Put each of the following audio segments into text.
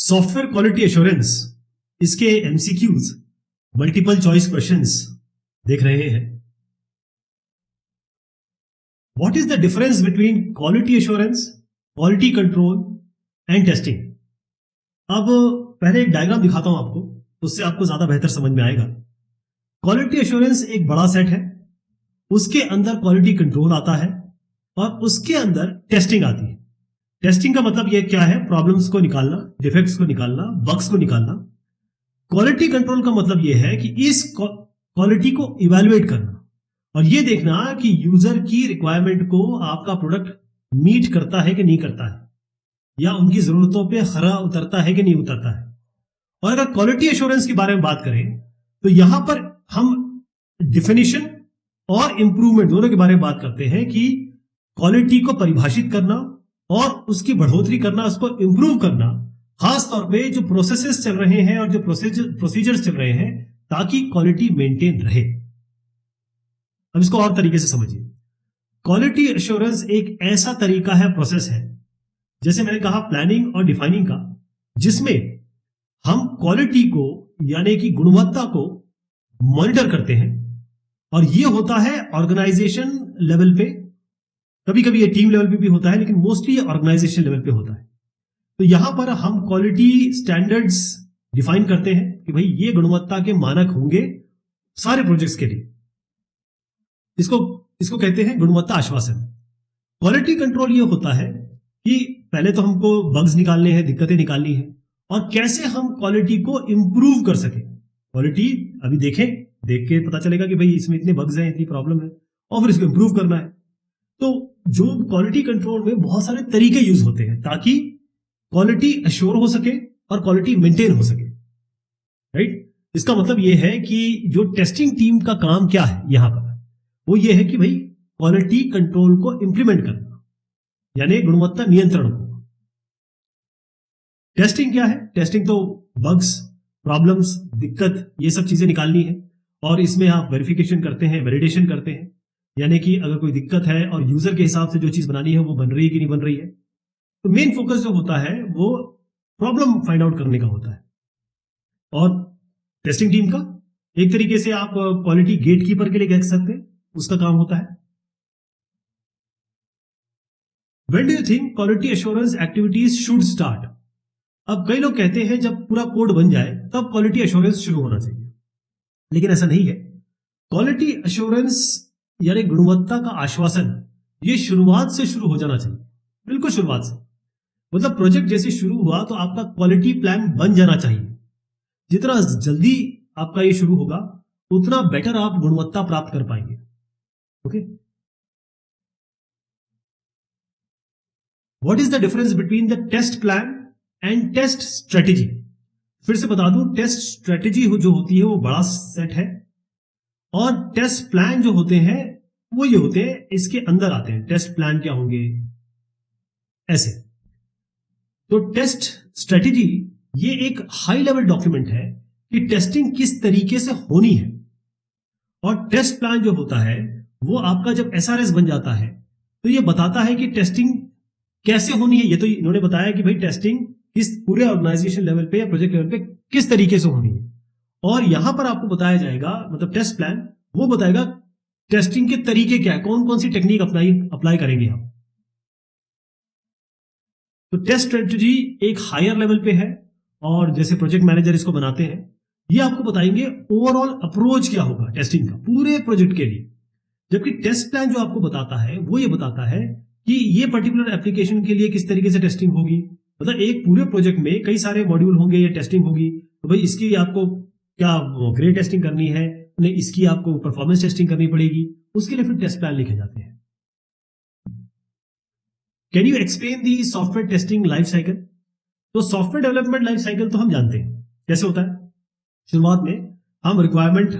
Software quality assurance, इसके MCQs, multiple choice questions देख रहे हैं। What is the difference between quality assurance, quality control and testing. अब पहले एक डायग्राम दिखाता हूं आपको, उससे आपको ज्यादा बेहतर समझ में आएगा। क्वालिटी एश्योरेंस एक बड़ा सेट है, उसके अंदर क्वालिटी कंट्रोल आता है और उसके अंदर टेस्टिंग आती है। टेस्टिंग का मतलब ये क्या है? प्रॉब्लम्स को निकालना, डिफेक्ट्स को निकालना, बग्स को निकालना। क्वालिटी कंट्रोल का मतलब ये है कि इस क्वालिटी को इवैल्यूएट करना और ये देखना कि यूजर की रिक्वायरमेंट को आपका प्रोडक्ट मीट करता है कि नहीं करता है, या उनकी जरूरतों पे खरा उतरता है कि नहीं उतरता है। और अगर क्वालिटी एश्योरेंस के बारे में बात करें तो यहां पर हम डिफिनीशन और इंप्रूवमेंट दोनों के बारे में बात करते हैं कि क्वालिटी को परिभाषित करना और उसकी बढ़ोतरी करना, उसको इंप्रूव करना, खास तौर पे जो प्रोसेसेस चल रहे हैं और जो प्रोसीजर्स चल रहे हैं, ताकि क्वालिटी मेंटेन रहे। अब इसको और तरीके से समझिए। क्वालिटी एश्योरेंस एक ऐसा तरीका है, प्रोसेस है, जैसे मैंने कहा प्लानिंग और डिफाइनिंग का, जिसमें हम क्वालिटी को यानी कि गुणवत्ता को मॉनिटर करते हैं। और ये होता है ऑर्गेनाइजेशन लेवल पे, कभी कभी ये टीम लेवल पे भी होता है, लेकिन मोस्टली ये ऑर्गेनाइजेशन लेवल पे होता है। तो यहां पर हम क्वालिटी स्टैंडर्ड्स डिफाइन करते हैं कि भाई ये गुणवत्ता के मानक होंगे सारे प्रोजेक्ट्स के लिए। इसको कहते हैं गुणवत्ता आश्वासन। क्वालिटी कंट्रोल ये होता है कि पहले तो हमको बग्स निकालने हैं, दिक्कतें निकालनी है, और कैसे हम क्वालिटी को इंप्रूव कर सके। क्वालिटी अभी देख के पता चलेगा कि भाई इसमें इतने बग्स हैं, इतनी प्रॉब्लम है, और फिर इसको इंप्रूव करना है। तो जो क्वालिटी कंट्रोल में बहुत सारे तरीके यूज होते हैं ताकि क्वालिटी अश्योर हो सके और क्वालिटी मेंटेन हो सके, राइट। इसका मतलब यह है कि जो टेस्टिंग टीम का काम क्या है यहां पर, वो ये है कि भाई क्वालिटी कंट्रोल को इंप्लीमेंट करना, यानी गुणवत्ता नियंत्रण को। टेस्टिंग क्या है? टेस्टिंग तो बग्स, प्रॉब्लम्स, दिक्कत, ये सब चीजें निकालनी है, और इसमें आप वेरिफिकेशन करते हैं, वैलिडेशन करते हैं, यानी कि अगर कोई दिक्कत है और यूजर के हिसाब से जो चीज बनानी है वो बन रही है कि नहीं बन रही है। तो मेन फोकस जो होता है वो प्रॉब्लम फाइंड आउट करने का होता है। और टेस्टिंग टीम का एक तरीके से आप क्वालिटी गेटकीपर के लिए कह सकते हैं, उसका काम होता है। When do you think quality assurance activities should start? अब कई लोग कहते हैं जब पूरा कोड बन जाए तब क्वालिटी एश्योरेंस शुरू होना चाहिए, लेकिन ऐसा नहीं है। क्वालिटी एश्योरेंस यानी गुणवत्ता का आश्वासन, ये शुरुआत से शुरू हो जाना चाहिए, बिल्कुल शुरुआत से। मतलब प्रोजेक्ट जैसे शुरू हुआ तो आपका क्वालिटी प्लान बन जाना चाहिए। जितना जल्दी आपका ये शुरू होगा उतना बेटर आप गुणवत्ता प्राप्त कर पाएंगे। Okay, what is the difference between the test plan and test strategy? फिर से बता दूं, टेस्ट स्ट्रेटेजी जो होती है वो बड़ा सेट है, और टेस्ट प्लान जो होते हैं वो ये होते हैं, इसके अंदर आते हैं। टेस्ट प्लान क्या होंगे? ऐसे। तो टेस्ट स्ट्रेटेजी ये एक हाई लेवल डॉक्यूमेंट है कि टेस्टिंग किस तरीके से होनी है, और टेस्ट प्लान जो होता है वो आपका जब एसआरएस बन जाता है तो ये बताता है कि टेस्टिंग कैसे होनी है। ये तो इन्होंने बताया कि भाई टेस्टिंग किस पूरे ऑर्गेनाइजेशन लेवल पे या प्रोजेक्ट लेवल पे किस तरीके से होनी है, और यहां पर आपको बताया जाएगा, मतलब टेस्ट प्लान वो बताएगा टेस्टिंग के तरीके क्या है, कौन कौन सी टेक्निक अप्लाई करेंगे आप। तो टेस्ट स्ट्रेटजी एक हायर लेवल पे है, और जैसे प्रोजेक्ट मैनेजर इसको बनाते हैं, ये आपको बताएंगे ओवरऑल अप्रोच क्या होगा टेस्टिंग का पूरे प्रोजेक्ट के लिए। जबकि टेस्ट प्लान जो आपको बताता है वो ये बताता है कि ये पर्टिकुलर एप्लीकेशन के लिए किस तरीके से टेस्टिंग होगी। मतलब एक पूरे प्रोजेक्ट में कई सारे मॉड्यूल होंगे, ये टेस्टिंग होगी, तो भाई इसकी आपको क्या ग्रे टेस्टिंग करनी है, इसकी आपको परफॉर्मेंस टेस्टिंग करनी पड़ेगी, उसके लिए फिर टेस्ट प्लान लिखे जाते हैं। Can you explain the software testing life cycle? तो सॉफ्टवेयर डेवलपमेंट लाइफ साइकिल तो हम जानते हैं कैसे होता है। शुरुआत में हम रिक्वायरमेंट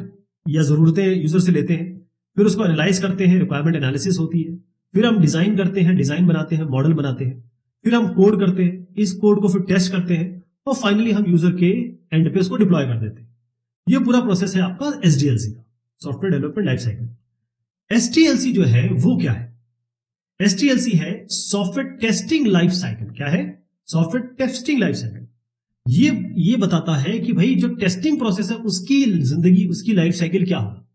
या जरूरतें यूजर से लेते हैं, फिर उसको एनालाइज करते हैं, रिक्वायरमेंट एनालिसिस होती है, फिर हम डिजाइन करते हैं, डिजाइन बनाते हैं, मॉडल बनाते हैं, फिर हम कोड करते हैं, इस कोड को फिर टेस्ट करते हैं, और फाइनली हम यूजर के एंड पे उसको डिप्लॉय कर देते हैं। ये पूरा प्रोसेस है आपका एसडीएलसी का, सॉफ्टवेयर डेवलपमेंट लाइफ साइकिल। एसटीएलसी जो है वो क्या है? एसटीएलसी है सॉफ्टवेयर टेस्टिंग लाइफ साइकिल। क्या है? Software testing life cycle. ये बताता है कि भाई जो टेस्टिंग प्रोसेस है उसकी जिंदगी, उसकी लाइफ साइकिल क्या होगा।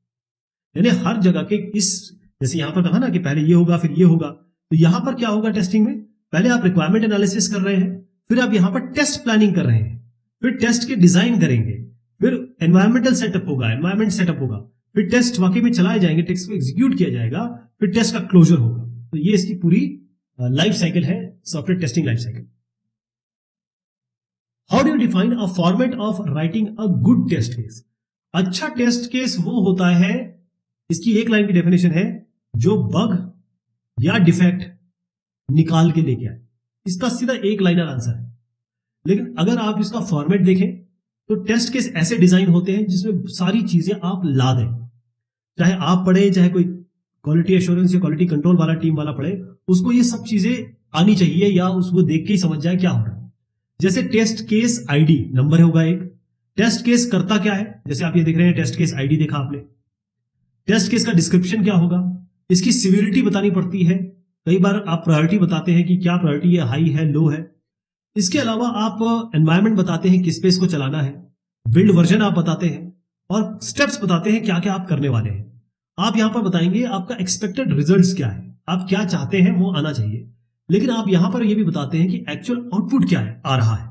यानी हर जगह के इस, जैसे यहां पर कहा ना कि पहले ये होगा फिर ये होगा, तो यहां पर क्या होगा टेस्टिंग में, पहले आप रिक्वायरमेंट एनालिसिस कर रहे हैं, फिर आप यहां पर टेस्ट प्लानिंग कर रहे हैं, फिर टेस्ट के डिजाइन करेंगे, फिर एनवायरमेंटल सेटअप होगा, एनवायरमेंट सेटअप होगा, फिर टेस्ट वाकई में चलाए जाएंगे, टेस्ट को एग्जीक्यूट किया जाएगा, फिर टेस्ट का क्लोजर होगा। तो ये इसकी पूरी लाइफ साइकिल है, software testing life cycle. How do you define a format of writing a good test case. अच्छा टेस्ट केस वो होता है, इसकी एक लाइन की डेफिनेशन है, जो बग या डिफेक्ट निकाल के लेके आए। इसका सीधा एक लाइनर आंसर है। लेकिन अगर आप इसका फॉर्मेट देखें तो टेस्ट केस ऐसे डिजाइन होते हैं जिसमें सारी चीजें आप ला दें, चाहे आप पढ़े, चाहे कोई क्वालिटी एश्योरेंस या क्वालिटी कंट्रोल वाला टीम वाला पढ़े, उसको ये सब चीजें आनी चाहिए या उसको देख के ही समझ जाए क्या हो रहा है। जैसे टेस्ट केस आईडी नंबर होगा एक, टेस्ट केस करता क्या है, जैसे आप ये देख रहे हैं टेस्ट केस आईडी देखा आपने। टेस्ट केस का डिस्क्रिप्शन क्या होगा, इसकी सिवियरिटी बतानी पड़ती है, कई बार आप प्रायोरिटी बताते हैं कि क्या प्रायोरिटी है, हाई है, लो है। इसके अलावा आप एनवायरमेंट बताते हैं किस पे इसको चलाना है, बिल्ड वर्जन आप बताते हैं, और स्टेप्स बताते हैं क्या क्या आप करने वाले हैं। आप यहां पर बताएंगे आपका एक्सपेक्टेड रिजल्ट्स क्या है, आप क्या चाहते हैं वो आना चाहिए, लेकिन आप यहां पर ये भी बताते हैं कि एक्चुअल आउटपुट क्या है, आ रहा है।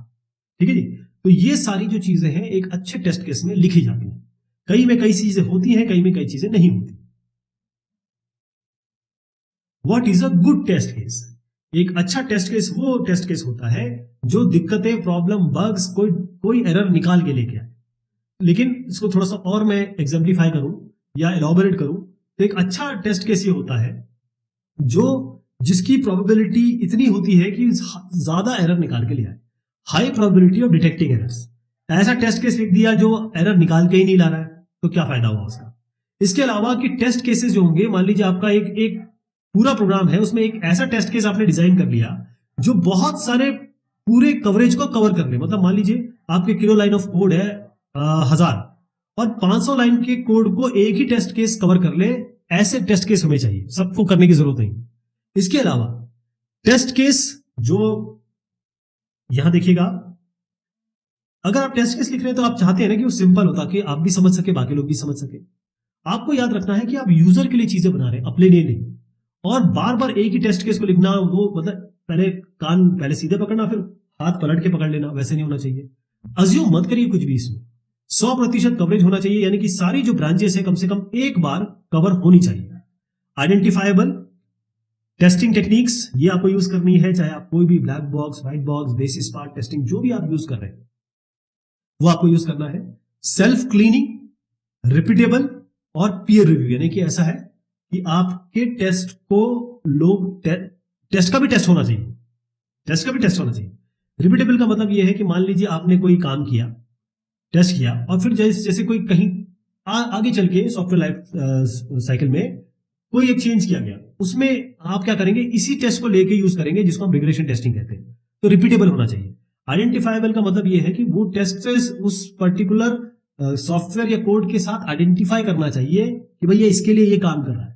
ठीक है जी। तो ये सारी जो चीजें हैं एक अच्छे टेस्ट केस में लिखी जाती हैं। कई में कई चीजें होती हैं, कई में कई चीजें नहीं होती। What is a good test case. एक अच्छा टेस्ट केस वो टेस्ट केस होता है जो दिक्कतें, प्रॉब्लम, बग्स, कोई एरर निकाल के लेके आए। लेकिन इसको थोड़ा सा और मैं एग्जाम्प्लीफाई करूं या एलॉबरेट करूं तो एक अच्छा टेस्ट केस ये होता है जो जिसकी प्रोबेबिलिटी इतनी होती है कि ज्यादा एरर निकाल के ले आए, high probability of detecting errors. ऐसा टेस्ट केस लिख दिया जो एरर निकाल के ही नहीं ला रहा है, तो क्या फायदा हुआ उसका। इसके अलावा कि टेस्ट केसेस जो होंगे, मान लीजिए आपका एक पूरा प्रोग्राम है, उसमें एक ऐसा टेस्ट केस आपने डिजाइन कर लिया जो बहुत सारे पूरे कवरेज को कवर कर ले। मतलब मान लीजिए आपके किलो लाइन ऑफ कोड है 1000 और 500 लाइन के कोड को एक ही टेस्ट केस कवर कर ले, ऐसे टेस्ट केस हमें चाहिए, सबको करने की जरूरत नहीं। इसके अलावा टेस्ट केस जो यहां देखिएगा, अगर आप टेस्ट केस लिख रहे हैं तो आप चाहते हैं ना कि वो सिंपल होता कि आप भी समझ सके, बाकी लोग भी समझ सके। आपको याद रखना है कि आप यूजर के लिए चीजें बना रहे हैं, अपने लिए नहीं। और बार बार एक ही टेस्ट केस को लिखना, वो मतलब पहले सीधे पकड़ना फिर हाथ पलट के पकड़ लेना, वैसे नहीं होना चाहिए। अज्यूम मत करिए कुछ भी, इसमें 100% कवरेज होना चाहिए, यानी कि सारी जो ब्रांचेस है कम से कम एक बार कवर होनी चाहिए। आइडेंटिफाइबल टेस्टिंग टेक्निक्स ये आपको यूज करनी है, चाहे आप कोई भी black box, white box, basis part testing जो भी आप यूज कर रहे हैं वो आपको यूज करना है। सेल्फ क्लीनिंग, रिपीटेबल और पीयर रिव्यू, यानी कि ऐसा है कि आपके टेस्ट को लोग टेस्ट का भी टेस्ट होना चाहिए, टेस्ट का भी टेस्ट होना चाहिए। रिपीटेबल का मतलब यह है कि मान लीजिए आपने कोई काम किया, टेस्ट किया, और फिर जैसे कोई कहीं आगे चल के सॉफ्टवेयर लाइफ साइकिल में कोई एक चेंज किया गया, उसमें आप क्या करेंगे, इसी टेस्ट को लेके यूज करेंगे जिसको हम रिग्रेशन टेस्टिंग कहते हैं। तो रिपीटेबल होना चाहिए। आइडेंटिफाइबल का मतलब यह है कि वो टेस्ट उस पर्टिकुलर सॉफ्टवेयर या कोड के साथ आइडेंटिफाई करना चाहिए कि भैया इसके लिए ये काम कर रहा है।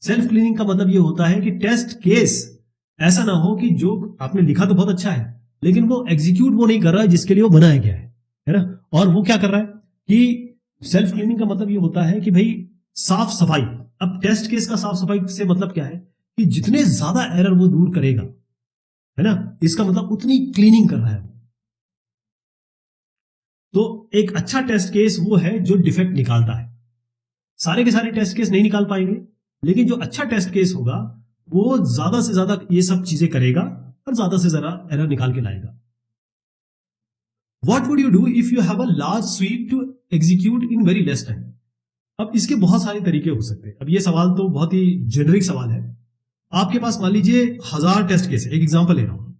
सेल्फ क्लीनिंग का मतलब ये होता है कि टेस्ट केस ऐसा ना हो कि जो आपने लिखा तो बहुत अच्छा है लेकिन वो एग्जीक्यूट वो नहीं कर रहा है जिसके लिए वो बनाया गया है ना। और वो क्या कर रहा है कि सेल्फ क्लीनिंग का मतलब ये होता है कि भाई साफ सफाई। अब टेस्ट केस का साफ सफाई से मतलब क्या है कि जितने ज्यादा एरर वो दूर करेगा, है ना, इसका मतलब उतनी क्लीनिंग कर रहा है। तो एक अच्छा टेस्ट केस वो है जो डिफेक्ट निकालता है। सारे के सारे टेस्ट केस नहीं निकाल पाएंगे, लेकिन जो अच्छा टेस्ट केस होगा वो ज्यादा से ज्यादा ये सब चीजें करेगा और ज्यादा से ज्यादा एरर निकाल के लाएगा। What would you do if you have a large suite to execute in very less time? अब इसके बहुत सारे तरीके हो सकते हैं। अब ये सवाल तो बहुत ही जेनरिक सवाल है। आपके पास मान लीजिए 1000 टेस्ट केस है, एक एग्जांपल ले रहा हूं,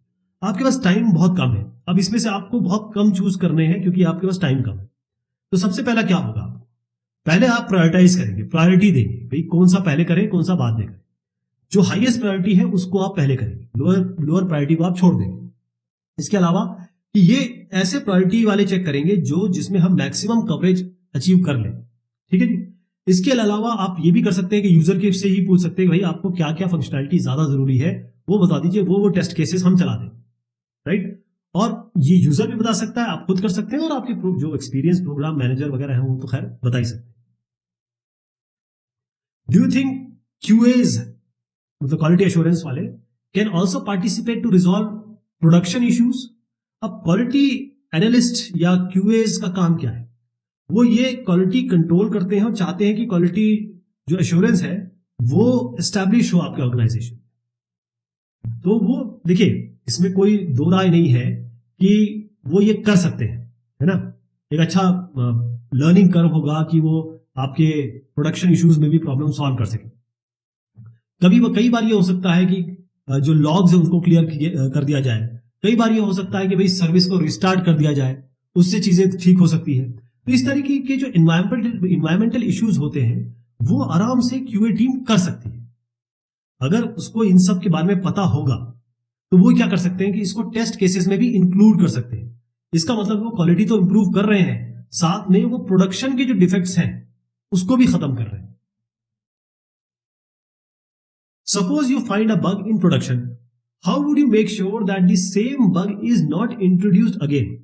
आपके पास टाइम बहुत कम है। अब इसमें से आपको बहुत कम चूज करने हैं क्योंकि आपके पास टाइम कम है। तो सबसे पहला क्या होगा, पहले आप प्रायोरिटाइज करेंगे, प्रायोरिटी देंगे, भाई कौन सा पहले करें कौन सा बाद में करें। जो हाईएस्ट प्रायोरिटी है उसको आप पहले करेंगे, लोअर प्रायोरिटी को आप छोड़ देंगे। इसके अलावा कि ये ऐसे प्रायोरिटी वाले चेक करेंगे जो जिसमें हम मैक्सिमम कवरेज अचीव कर लें। ठीक है जी। इसके अलावा आप ये भी कर सकते हैं कि यूजर के से ही पूछ सकते हैं भाई आपको क्या क्या फंक्शनैलिटी ज्यादा जरूरी है वो बता दीजिए, वो टेस्ट केसेस हम चला दें, राइट। और ये यूजर भी बता सकता है, आप खुद कर सकते हैं, और आपके जो एक्सपीरियंस प्रोग्राम मैनेजर वगैरह हैं वो तो खैर बता ही सकते हैं। डू यू थिंक क्यूएज, मतलब क्वालिटी एश्योरेंस वाले, can also participate to resolve production issues? अब क्वालिटी एनालिस्ट या क्यूएज का काम क्या है? वो ये क्वालिटी कंट्रोल करते हैं और चाहते हैं कि क्वालिटी जो एश्योरेंस है वो एस्टैब्लिश हो आपके ऑर्गेनाइजेशन। तो वो देखिए, इसमें कोई दो राय नहीं है कि वो ये कर सकते हैं, है ना। एक अच्छा लर्निंग कर्व होगा कि वो आपके प्रोडक्शन इश्यूज में भी प्रॉब्लम सॉल्व कर सके। कई बार ये हो सकता है कि जो लॉग्स है उनको क्लियर कर दिया जाए। कई बार ये हो सकता है कि भाई सर्विस को रिस्टार्ट कर दिया जाए, उससे चीजें ठीक हो सकती है। तो इस तरीके के जो इन्वायरमेंटल इश्यूज होते हैं वो आराम से क्यूए टीम कर सकती है। अगर उसको इन सब के बारे में पता होगा तो वो क्या कर सकते हैं कि इसको टेस्ट केसेस में भी इंक्लूड कर सकते हैं। इसका मतलब वो क्वालिटी तो इंप्रूव कर रहे हैं, साथ में वो प्रोडक्शन के जो डिफेक्ट्स हैं उसको भी खत्म कर रहे हैं। Suppose you find a bug in production, how would you make sure that the same bug is not introduced again?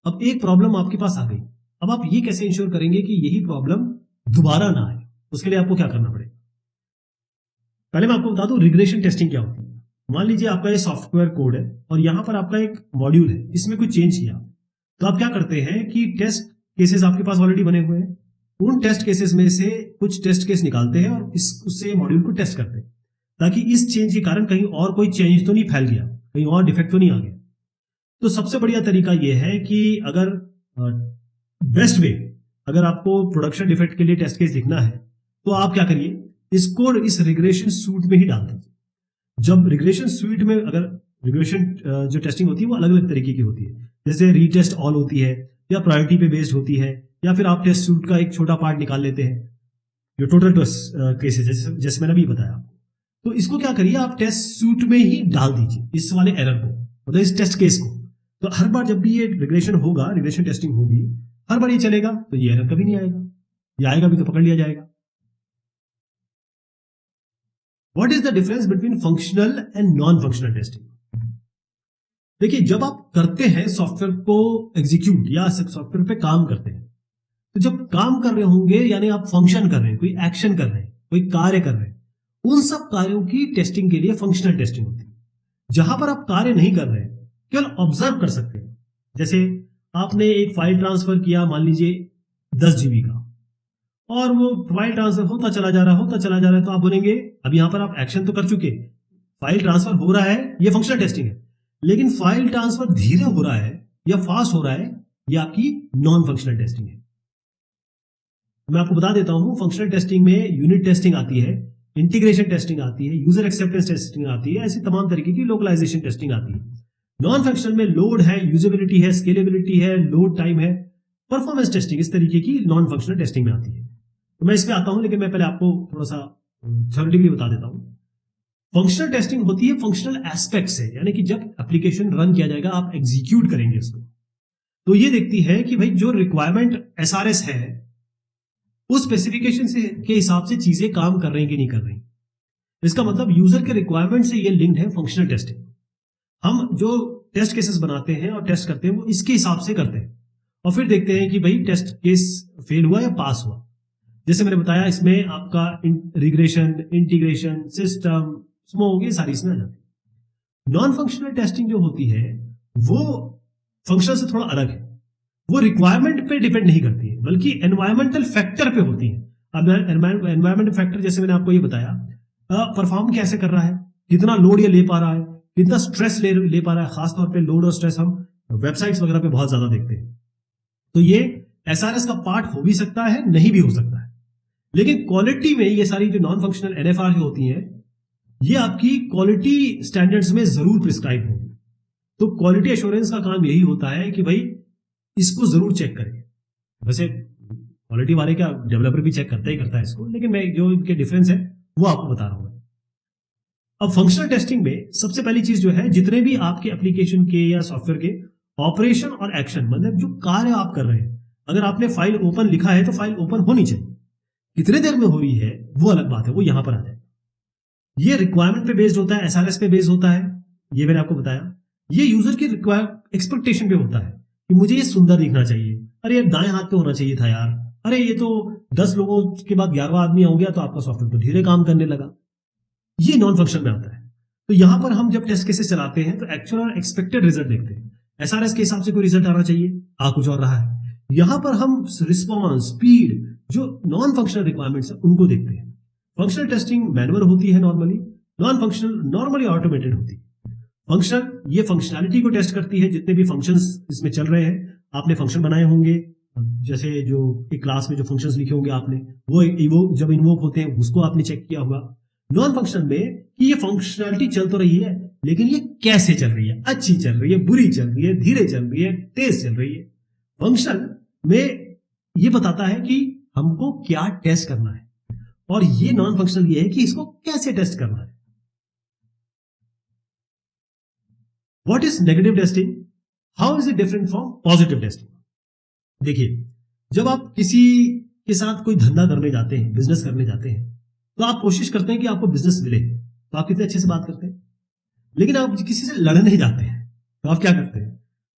अब एक प्रॉब्लम आपके पास आ गई, अब आप ये कैसे इंश्योर करेंगे कि यही प्रॉब्लम दोबारा ना आए? उसके लिए आपको क्या करना पड़ेगा? पहले मैं आपको बता दूं रिग्रेशन टेस्टिंग क्या होती है। मान लीजिए आपका ये सॉफ्टवेयर कोड है और यहां पर आपका एक मॉड्यूल है, इसमें कुछ चेंज किया, तो आप क्या करते हैं कि टेस्ट केसेस आपके पास ऑलरेडी बने हुए हैं, उन टेस्ट केसेस में से कुछ टेस्ट केस निकालते हैं और उससे मॉड्यूल को टेस्ट करते हैं, ताकि इस चेंज के कारण कहीं और कोई चेंज तो नहीं फैल गया, कहीं और डिफेक्ट तो नहीं आ गया। तो सबसे बढ़िया तरीका यह है कि अगर बेस्ट वे, अगर आपको प्रोडक्शन डिफेक्ट के लिए टेस्ट केस लिखना है तो आप क्या करिए, इसको इस रिग्रेशन सूट में ही डाल दीजिए। जब रिग्रेशन सूट में, अगर रिग्रेशन जो टेस्टिंग होती है वो अलग अलग तरीके की होती है, जैसे रीटेस्ट ऑल होती है, या प्रायोरिटी पे बेस्ड होती है, या फिर आप टेस्ट सूट का एक छोटा पार्ट निकाल लेते हैं जो टोटल केसेस, जैसे मैंने अभी बताया। तो इसको क्या करिए, आप टेस्ट सूट में ही डाल दीजिए इस वाले एरर को, मतलब इस टेस्ट केस को। तो हर बार जब भी ये रिग्रेशन होगा, रिग्रेशन टेस्टिंग होगी, हर बार ये चलेगा तो ये एरर कभी नहीं आएगा, या आएगा भी तो पकड़ लिया जाएगा। What is the difference between functional and non-functional testing? देखिए, जब आप करते हैं सॉफ्टवेयर को एग्जीक्यूट या सॉफ्टवेयर पे काम करते हैं, तो जब काम कर रहे होंगे यानी आप फंक्शन कर रहे हैं, कोई एक्शन कर रहे हैं, कोई कार्य कर रहे हैं, उन सब कार्यों की टेस्टिंग के लिए फंक्शनल टेस्टिंग होती है। जहां पर आप कार्य नहीं कर रहे हैं, केवल ऑब्जर्व कर सकते हैं। जैसे आपने एक फाइल ट्रांसफर किया, मान लीजिए 10 GB का, और वो फाइल ट्रांसफर होता चला जा रहा है, तो आप बोलेंगे, अब यहां पर आप एक्शन तो कर चुके, फाइल ट्रांसफर हो रहा है, ये फंक्शनल टेस्टिंग है। लेकिन फाइल ट्रांसफर धीरे हो रहा है या फास्ट हो रहा है, ये आपकी नॉन फंक्शनल टेस्टिंग है। मैं आपको बता देता हूं, फंक्शनल टेस्टिंग में यूनिट टेस्टिंग आती है, इंटीग्रेशन टेस्टिंग आती है, यूजर एक्सेप्टेंस टेस्टिंग आती है, ऐसी तमाम तरीके की लोकलाइजेशन टेस्टिंग आती है। नॉन फंक्शनल में लोड है, यूजेबिलिटी है, स्केलेबिलिटी है, लोड टाइम है, परफॉर्मेंस टेस्टिंग, इस तरीके की नॉन फंक्शनल टेस्टिंग में आती है। तो मैं इस पे आता हूं, लेकिन मैं पहले आपको थोड़ा सा थ्योरेटिकली बता देता हूं। फंक्शनल टेस्टिंग होती है फंक्शनल एस्पेक्ट से, यानी कि जब एप्लीकेशन रन किया जाएगा, आप एग्जीक्यूट करेंगे उसको, तो ये देखती है कि भाई जो रिक्वायरमेंट एसआरएस है उस स्पेसिफिकेशन से के हिसाब से चीजें काम कर रही कि नहीं कर रही। इसका मतलब यूजर के रिक्वायरमेंट से ये लिंक्ड है फंक्शनल टेस्टिंग। हम जो टेस्ट केसेस बनाते हैं और टेस्ट करते हैं वो इसके हिसाब से करते हैं, और फिर देखते हैं कि भाई टेस्ट केस फेल हुआ या पास हुआ। जैसे मैंने बताया, इसमें आपका रिग्रेशन, इंटीग्रेशन, सिस्टम, स्मोक, ये सारी इसमें आ जाती है। नॉन फंक्शनल टेस्टिंग जो होती है वो फंक्शनल से थोड़ा अलग है, वो रिक्वायरमेंट पे डिपेंड नहीं करती है, बल्कि एनवायरमेंटल फैक्टर पे होती है। अब एनवायरमेंट फैक्टर, जैसे मैंने आपको ये बताया, परफॉर्म कैसे कर रहा है, कितना लोड ये ले पा रहा है, कितना स्ट्रेस ले पा रहा है। खासतौर पे लोड और स्ट्रेस हम वेबसाइट्स वगैरह पे बहुत ज्यादा देखते हैं। तो ये एसआरएस का पार्ट हो भी सकता है, नहीं भी हो सकता है। लेकिन क्वालिटी में ये सारी जो नॉन फंक्शनल एनएफआर जो होती हैं, ये आपकी क्वालिटी स्टैंडर्ड्स में जरूर प्रिस्क्राइब होगी। तो क्वालिटी एश्योरेंस का काम यही होता है कि भाई इसको जरूर चेक करें। वैसे क्वालिटी वाले क्या, डेवलपर भी चेक करता ही करता है इसको, लेकिन मैं जो इनके डिफरेंस है वो आपको बता रहा हूं। अब फंक्शनल टेस्टिंग में सबसे पहली चीज जो है, जितने भी आपके एप्लीकेशन के या सॉफ्टवेयर के ऑपरेशन और एक्शन, मतलब जो कार्य आप कर रहे हैं, अगर आपने फाइल ओपन लिखा है तो फाइल ओपन होनी चाहिए। कितने देर में हो रही है वो अलग बात है, वो यहां पर आ जाए। ये रिक्वायरमेंट पे बेस्ड होता है, एसआरएस पे बेस्ड होता है, ये मैंने आपको बताया। ये यूजर की एक्सपेक्टेशन पे होता है कि मुझे ये सुंदर दिखना चाहिए, अरे ये दाएं हाथ पे होना चाहिए था यार, अरे ये तो 10 लोगों के बाद 11वां आदमी हो गया तो आपका सॉफ्टवेयर तो धीरे काम करने लगा। ये नॉन फंक्शनल में आता है। तो यहां पर हम जब टेस्ट केसेस चलाते हैं तो एक्चुअल और एक्सपेक्टेड रिजल्ट देखते हैं। एसआरएस के हिसाब से कोई रिजल्ट आना चाहिए, आ कुछ और रहा है। यहां पर हम रिस्पॉन्स, स्पीड, जो नॉन फंक्शनल रिक्वायरमेंट्स है उनको देखते हैं। फंक्शनल टेस्टिंग मैनुअल होती है normally, non functional normally automated होती है। फंक्शनल ये फंक्शनैलिटी को टेस्ट करती है, जितने भी फंक्शंस इसमें चल रहे हैं। आपने फंक्शन बनाए होंगे, जैसे जो एक क्लास में जो फंक्शंस लिखे होंगे आपने, वो जब इन्वोक होते हैं उसको आपने चेक किया होगा। नॉन फंक्शनल में कि ये फंक्शनैलिटी चल तो रही है लेकिन ये कैसे चल रही है, अच्छी चल रही है, बुरी चल रही है, धीरे चल रही है, तेज चल रही है। फंक्शनल में ये बताता है कि हमको क्या टेस्ट करना है, और ये नॉन फंक्शनल ये है कि इसको कैसे टेस्ट करना है। What is negative testing, how is it different from positive testing. देखिए, जब आप किसी के साथ कोई धंधा करने जाते हैं, बिजनेस करने जाते हैं, तो आप कोशिश करते हैं कि आपको बिजनेस मिले, तो आप कितने अच्छे से बात करते हैं। लेकिन आप किसी से लड़ने जाते हैं तो आप क्या करते हैं,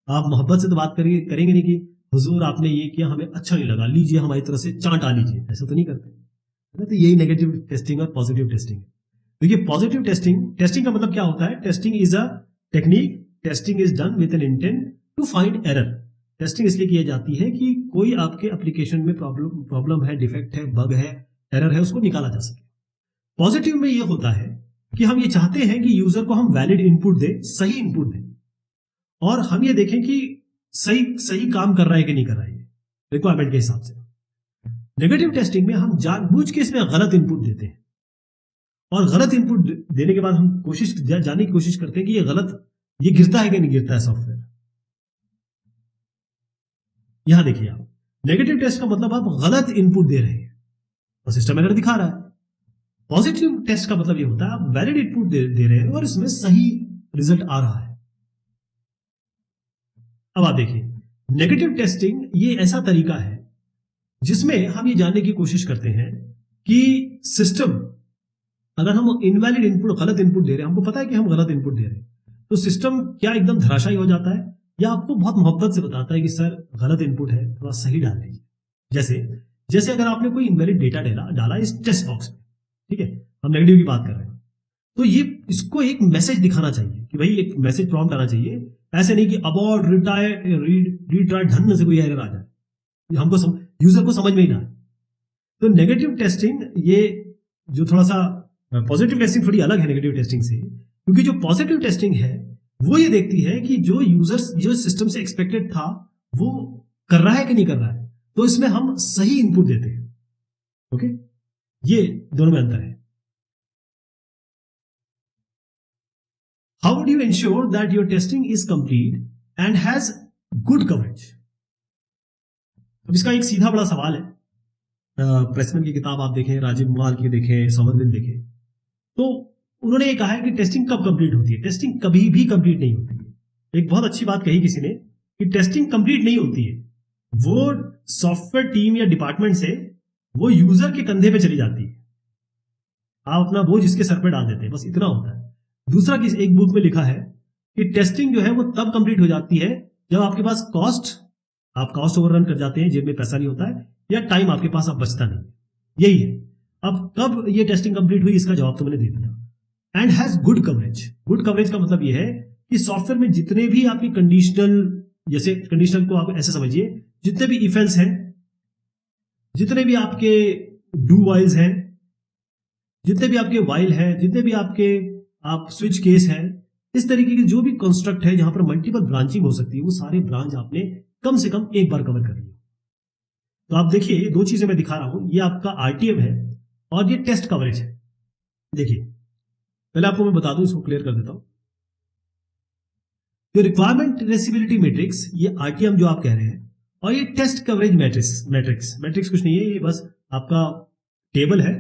आप मोहब्बत से तो बात करेंगे नहीं कि हुजूर आपने ये किया हमें अच्छा नहीं लगा, लीजिए हमारी तरफ से चांट आ लीजिए, ऐसा तो नहीं करते है ना। तो यही नेगेटिव टेस्टिंग और पॉजिटिव टेस्टिंग है। देखिए, पॉजिटिव टेस्टिंग का मतलब क्या होता है, testing is a technique, testing is done with an intent to find error. Testing इसलिए की जाती है कि कोई आपके एप्लीकेशन में प्रॉब्लम है, डिफेक्ट है, बग है, एरर है, उसको निकाला जा सके। पॉजिटिव में यह होता है कि हम ये चाहते हैं कि यूजर को हम वैलिड इनपुट दें, सही इनपुट दें, और हम ये देखें कि सही काम कर रहा है कि नहीं कर रहा है रिक्वायरमेंट के हिसाब से। नेगेटिव टेस्टिंग में हम जानबूझ के इसमें गलत इनपुट देते हैं, और गलत इनपुट देने के बाद हम जानने की कोशिश करते हैं कि ये गिरता है कि नहीं गिरता है सॉफ्टवेयर। यहां देखिए, आप नेगेटिव टेस्ट का मतलब आप गलत इनपुट दे रहे हैं और सिस्टम एरर दिखा रहा है। पॉजिटिव टेस्ट का मतलब ये होता है आप वैलिड इनपुट दे रहे हैं और इसमें सही रिजल्ट आ रहा है। अब आप देखिए, नेगेटिव टेस्टिंग ये ऐसा तरीका है जिसमें हम ये जानने की कोशिश करते हैं कि सिस्टम, अगर हम इनवैलिड इनपुट, गलत इनपुट दे रहे हैं, हमको पता है कि हम गलत इनपुट दे रहे हैं, तो सिस्टम क्या एकदम धराशायी हो जाता है, या आपको बहुत मोहब्बत से बताता है कि सर गलत इनपुट है, थोड़ा सही डाल दीजिए। जैसे अगर आपने कोई इनवैलिड डेटा डाला इस टेस्ट बॉक्स में, ठीक है, हम नेगेटिव की बात कर रहे हैं, तो ये इसको एक मैसेज दिखाना चाहिए कि भाई एक मैसेज प्रॉम्प्ट आना चाहिए। ऐसे नहीं कि अबॉर्ट रिट्राई ढंग से कोई एरर आ जाए, हमको यूजर को समझ में ही ना आए। तो नेगेटिव टेस्टिंग, ये जो थोड़ा सा पॉजिटिव टेस्टिंग थोड़ी अलग है नेगेटिव टेस्टिंग से, क्योंकि जो पॉजिटिव टेस्टिंग है वो ये देखती है कि जो सिस्टम से एक्सपेक्टेड था वो कर रहा है कि नहीं कर रहा है, तो इसमें हम सही इनपुट देते हैं। ओके, ये दोनों में अंतर है। How would you ensure that your testing is complete and has good coverage. अब इसका एक सीधा बड़ा सवाल है। प्रेसमैन की किताब आप देखें, राजीव माल की देखें, समरविल देखें, तो उन्होंने ये कहा है कि टेस्टिंग कब कंप्लीट होती है। टेस्टिंग कभी भी कंप्लीट नहीं होती है। एक बहुत अच्छी बात कही किसी ने कि टेस्टिंग कंप्लीट नहीं होती है, वो सॉफ्टवेयर टीम या डिपार्टमेंट से वो यूजर के कंधे पे चली जाती है, आप अपना बोझ इसके सर पे डाल देते हैं, बस इतना होता है। दूसरा, एक बुक में लिखा है कि टेस्टिंग जो है वो तब कंप्लीट हो जाती है जब आपके पास आप कॉस्ट ओवररन कर जाते हैं, जेब में पैसा नहीं होता है, या टाइम आपके पास अब बचता नहीं, यही है। अब कब ये टेस्टिंग कंप्लीट हुई, इसका जवाब तो मैंने दे दिया। And has good coverage. Good coverage का मतलब ये है कि सॉफ्टवेयर में जितने भी आपके कंडीशनल, जैसे कंडीशनल को आप ऐसे समझिए, जितने भी इफ एल्स हैं, जितने भी आपके डू वाइल्स हैं, जितने भी आपके वाइल हैं, जितने भी आपके आप स्विच केस हैं, इस तरीके के जो भी कंस्ट्रक्ट है जहां पर मल्टीपल ब्रांचिंग हो सकती है, वो सारे ब्रांच आपने कम से कम एक बार कवर कर लिया। तो आप देखिए, दो चीजें मैं दिखा रहा हूं, ये आपका आरटीएम है और ये टेस्ट कवरेज है। देखिए, पहले आपको मैं बता दूं, इसको क्लियर कर देता हूं। ये रिक्वायरमेंट ट्रेसेबिलिटी मैट्रिक्स, ये आरटीएम जो आप कह रहे हैं, और ये टेस्ट कवरेज मैट्रिक्स कुछ नहीं है, ये बस आपका टेबल है,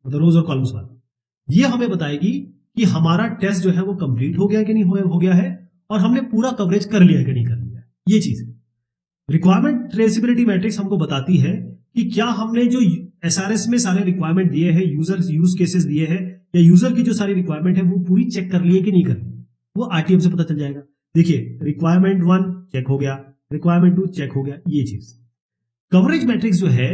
मतलब रोज और कॉलम्स वाला। ये हमें बताएगी कि हमारा टेस्ट जो है वो कंप्लीट हो गया कि नहीं हो गया है, और हमने पूरा कवरेज कर लिया कि नहीं कर लिया। ये चीज रिक्वायरमेंट ट्रेसेबिलिटी मैट्रिक्स हमको बताती है कि क्या हमने जो एसआरएस में सारे रिक्वायरमेंट दिए हैं, यूज केसेस दिए हैं, या यूजर की जो सारी रिक्वायरमेंट है वो पूरी चेक कर ली है कि नहीं कर ली, वो आरटीएम से पता चल जाएगा। देखिए रिक्वायरमेंट 1 चेक हो गया, रिक्वायरमेंट 2 चेक हो गया, ये चीज। कवरेज मैट्रिक्स जो है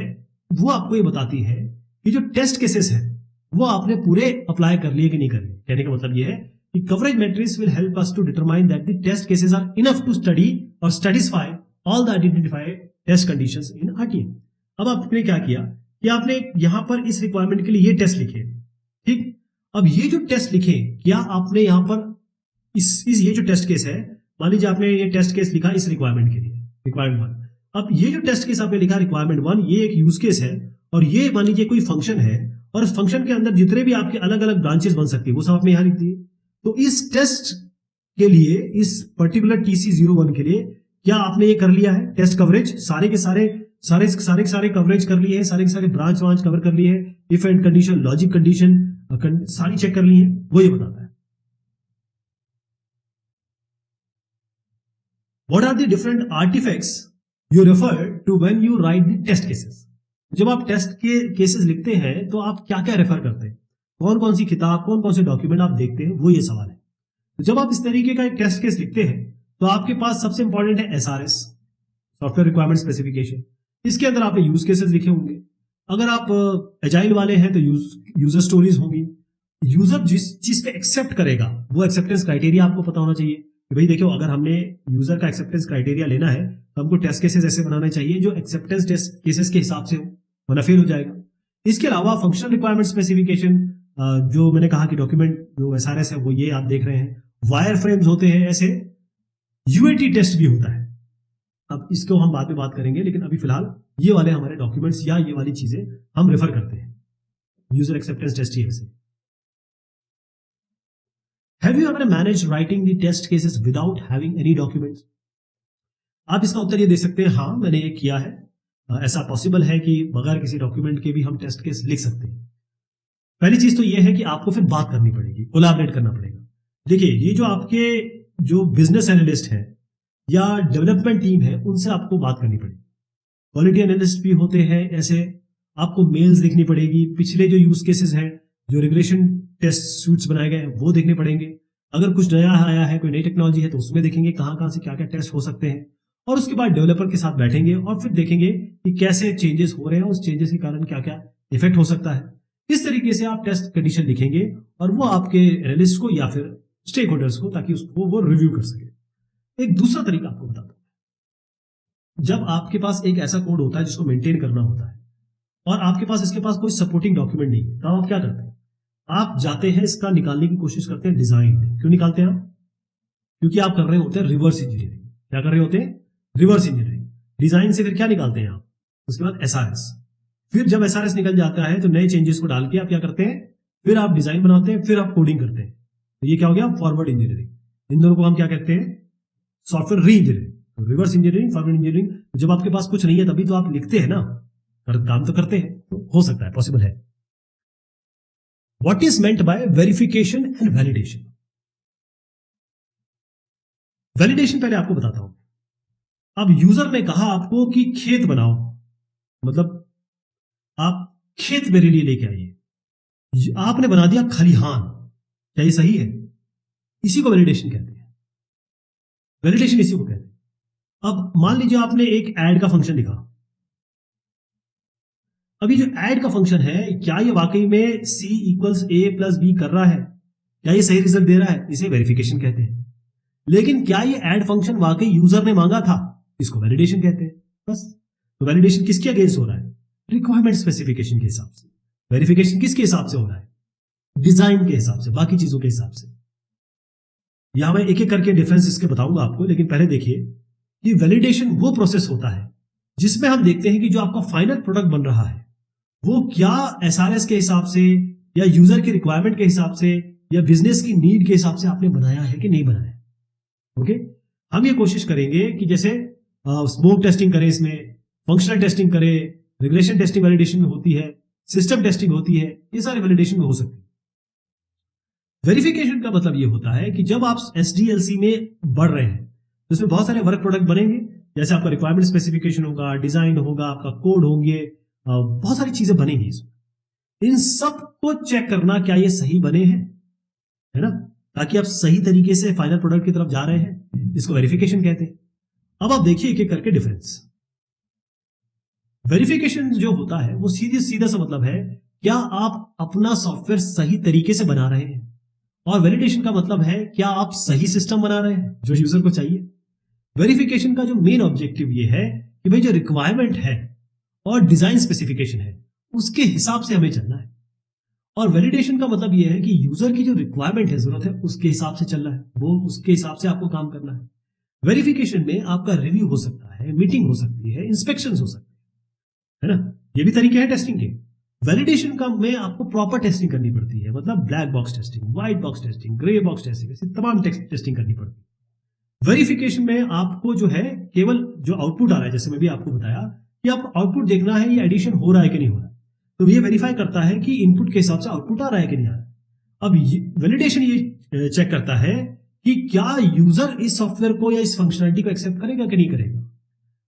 वो आपको ये बताती है कि जो टेस्ट केसेस है वो आपने पूरे अप्लाई कर लिए कि नहीं कर लिए। कहने का मतलब ये है कि coverage matrix will help us to determine that the test cases are enough to study और satisfy all the identified test conditions in RTM. अब आपने क्या किया कि आपने यहां पर इस रिक्वायरमेंट के लिए ये टेस्ट लिखे, ठीक। अब ये जो टेस्ट लिखे, क्या आपने यहां पर इस ये जो टेस्ट केस है, मान लीजिए आपने ये टेस्ट केस लिखा इस रिक्वायरमेंट के लिए, रिक्वायरमेंट 1। अब ये जो टेस्ट केस आपने लिखा रिक्वायरमेंट 1, ये एक यूज केस है और ये मान लीजिए कोई फंक्शन है और उस फंक्शन के अंदर जितने भी आपके अलग अलग ब्रांचेस बन सकती है वो सब आपने यहां लिख दिए। तो इस टेस्ट के लिए, इस पर्टिकुलर TC01 के लिए क्या आपने ये कर लिया है टेस्ट कवरेज, सारे के सारे कवरेज कर लिए हैं, सारे के सारे ब्रांच कवर कर लिए हैं, if and condition, logic condition सारी चेक कर ली है, वो ये बताता है। What are the different artifacts you refer to when you write the test cases? जब आप टेस्ट के केसेस लिखते हैं तो आप क्या क्या रेफर करते हैं, कौन कौन सी किताब, कौन कौन से डॉक्यूमेंट आप देखते हैं, वो ये सवाल है। तो जब आप इस तरीके का एक टेस्ट केस लिखते हैं तो आपके पास सबसे इंपॉर्टेंट है SRS, सॉफ्टवेयर रिक्वायरमेंट स्पेसिफिकेशन। इसके अंदर आपने यूज केसेस लिखे होंगे। अगर आप एजाइल वाले हैं तो यूजर स्टोरीज होंगी। यूजर जिस चीज पे एक्सेप्ट करेगा वो एक्सेप्टेंस क्राइटेरिया आपको पता होना चाहिए कि भाई देखो, अगर हमने यूजर का एक्सेप्टेंस क्राइटेरिया लेना है तो हमको टेस्ट केसेस ऐसे बनाने चाहिए जो एक्सेप्टेंस टेस्ट केसेस के हिसाब से हो, वरना फेल हो जाएगा। इसके अलावा फंक्शनल रिक्वायरमेंट स्पेसिफिकेशन, जो मैंने कहा कि डॉक्यूमेंट जो SRS है वो ये आप देख रहे हैं, वायर फ्रेम्स होते हैं, ऐसे UAT टेस्ट भी होता है। अब इसको हम बाद में बात करेंगे, लेकिन अभी फिलहाल ये वाले हमारे डॉक्यूमेंट्स या ये वाली चीजें हम रेफर करते हैं। यूजर एक्सेप्टेंस टेस्ट ही है वैसे। Have you ever managed writing the test cases without having any documents? आप इसका उत्तर ये दे सकते हैं, हाँ मैंने ये किया है। ऐसा पॉसिबल है कि बगैर किसी डॉक्यूमेंट के भी हम टेस्ट केस लिख सकते हैं। पहली चीज तो ये है कि आपको फिर बात करनी पड़ेगी, कोलैबोरेट करना पड़ेगा। देखिए, ये जो आपके जो बिजनेस एनालिस्ट है या डेवलपमेंट टीम है, उनसे आपको बात करनी पड़ेगी। क्वालिटी एनालिस्ट भी होते हैं ऐसे, आपको मेल्स देखनी पड़ेगी, पिछले जो यूज केसेस हैं, जो रिग्रेशन टेस्ट सूट्स बनाए गए हैं वो देखने पड़ेंगे। अगर कुछ नया आया है, कोई नई टेक्नोलॉजी है, तो उसमें देखेंगे कहां कहां से क्या क्या टेस्ट हो सकते हैं, और उसके बाद डेवलपर के साथ बैठेंगे और फिर देखेंगे कि कैसे चेंजेस हो रहे हैं, उस चेंजेस के कारण क्या क्या इफेक्ट हो सकता है। इस तरीके से आप टेस्ट कंडीशन लिखेंगे और वो आपके एनालिस्ट को या फिर स्टेक होल्डर्स को, ताकि उसको वो रिव्यू कर सके। एक दूसरा तरीका आपको बताता हूं। जब आपके पास एक ऐसा कोड होता है जिसको मेंटेन करना होता है और आपके पास इसके पास कोई सपोर्टिंग डॉक्यूमेंट नहीं है, तो आप क्या करते हैं, आप जाते हैं इसका निकालने की कोशिश करते हैं डिजाइन में। क्यों निकालते हैं आप? क्योंकि आप कर रहे होते हैं रिवर्स इंजीनियरिंग। क्या कर रहे होते हैं? Reverse engineering. डिजाइन से फिर क्या निकालते हैं आप? उसके बाद SRS। फिर जब SRS निकल जाता है तो नए चेंजेस को डाल के आप क्या करते हैं, फिर आप डिजाइन बनाते हैं, फिर आप कोडिंग करते हैं। तो ये क्या हो गया? Forward engineering. इन दोनों को हम क्या कहते हैं? सॉफ्टवेयर री engineering. Reverse engineering, forward engineering. जब आपके पास कुछ नहीं है तभी तो आप लिखते हैं ना, काम तो करते हैं। तो हो सकता है, पॉसिबल है। What is meant by verification and validation? Validation पहले आपको बताता हूं। अब यूजर ने कहा आपको कि खेत बनाओ, मतलब आप खेत मेरे लिए लेके आइए, आपने बना दिया खलिहान। क्या ये सही है? इसी को वैलिडेशन कहते हैं। वैलिडेशन इसी को कहते हैं। अब मान लीजिए आपने एक ऐड का फंक्शन लिखा। अभी जो ऐड का फंक्शन है, क्या ये वाकई में C = A + B कर रहा है? क्या ये सही रिजल्ट दे रहा है? इसे वेरिफिकेशन कहते हैं। लेकिन क्या ये ऐड फंक्शन वाकई यूजर ने मांगा था? इसको वैलिडेशन कहते हैं। बस। तो वैलिडेशन किसके अगेंस्ट हो रहा है? रिक्वायरमेंट स्पेसिफिकेशन के हिसाब से। वेरिफिकेशन किसके हिसाब से हो रहा है? डिजाइन के हिसाब से, बाकी चीजों के हिसाब से। यहां मैं एक एक करके डिफरेंस इसके बताऊंगा आपको, लेकिन पहले देखिए कि वैलिडेशन वो प्रोसेस होता है जिसमें हम देखते हैं कि जो आपका फाइनल प्रोडक्ट बन रहा है वो क्या SRS के हिसाब से या यूजर की रिक्वायरमेंट के हिसाब से या बिजनेस की नीड के हिसाब से आपने बनाया है कि नहीं बनाया। ओके, हम ये कोशिश करेंगे कि जैसे स्मोक टेस्टिंग करें, इसमें फंक्शनल टेस्टिंग करें, रिग्रेशन टेस्टिंग वैलिडेशन में होती है, सिस्टम टेस्टिंग होती है, ये सारे वैलिडेशन में हो सकती है। वेरिफिकेशन का मतलब ये होता है कि जब आप SDLC में बढ़ रहे हैं तो इसमें बहुत सारे वर्क प्रोडक्ट बनेंगे, जैसे आपका रिक्वायरमेंट स्पेसिफिकेशन होगा, डिजाइन होगा, आपका कोड होंगे, बहुत सारी चीजें बनेंगी इसमें। इन सब को चेक करना क्या ये सही बने हैं, है ना। ताकि आप सही तरीके से फाइनल प्रोडक्ट की तरफ जा रहे हैं, इसको वेरिफिकेशन कहते हैं। अब आप देखिए एक एक करके डिफरेंस। वेरिफिकेशन जो होता है वो सीधा सा मतलब है क्या आप अपना सॉफ्टवेयर सही तरीके से बना रहे हैं, और वैलिडेशन का मतलब है क्या आप सही सिस्टम बना रहे हैं जो यूजर को चाहिए। वेरिफिकेशन का जो मेन ऑब्जेक्टिव ये है कि भाई जो रिक्वायरमेंट है और डिजाइन स्पेसिफिकेशन है उसके हिसाब से हमें चलना है, और वैलिडेशन का मतलब ये है कि यूजर की जो रिक्वायरमेंट है, जरूरत है, उसके हिसाब से चलना है, वो उसके हिसाब से आपको काम करना है। वेरिफिकेशन में आपका रिव्यू हो सकता है, मीटिंग हो सकती है, इंस्पेक्शन हो सकती है ना, ये भी तरीके हैं टेस्टिंग के। वैलिडेशन का में आपको प्रॉपर टेस्टिंग करनी पड़ती है, मतलब black box testing, white box testing, grey box testing, ऐसी तमाम टेस्टिंग करनी पड़ती है। वेरिफिकेशन में आपको जो है केवल जो आउटपुट आ रहा है, जैसे मैं भी आपको बताया कि आप आउटपुट देखना है ये एडिशन हो रहा है कि नहीं हो रहा है, तो ये वेरीफाई करता है कि इनपुट के हिसाब से आउटपुट आ रहा है कि नहीं आ रहा है। अब वैलिडेशन ये चेक करता है कि क्या यूजर इस सॉफ्टवेयर को या इस फंक्शनलिटी को एक्सेप्ट करेगा कि नहीं करेगा।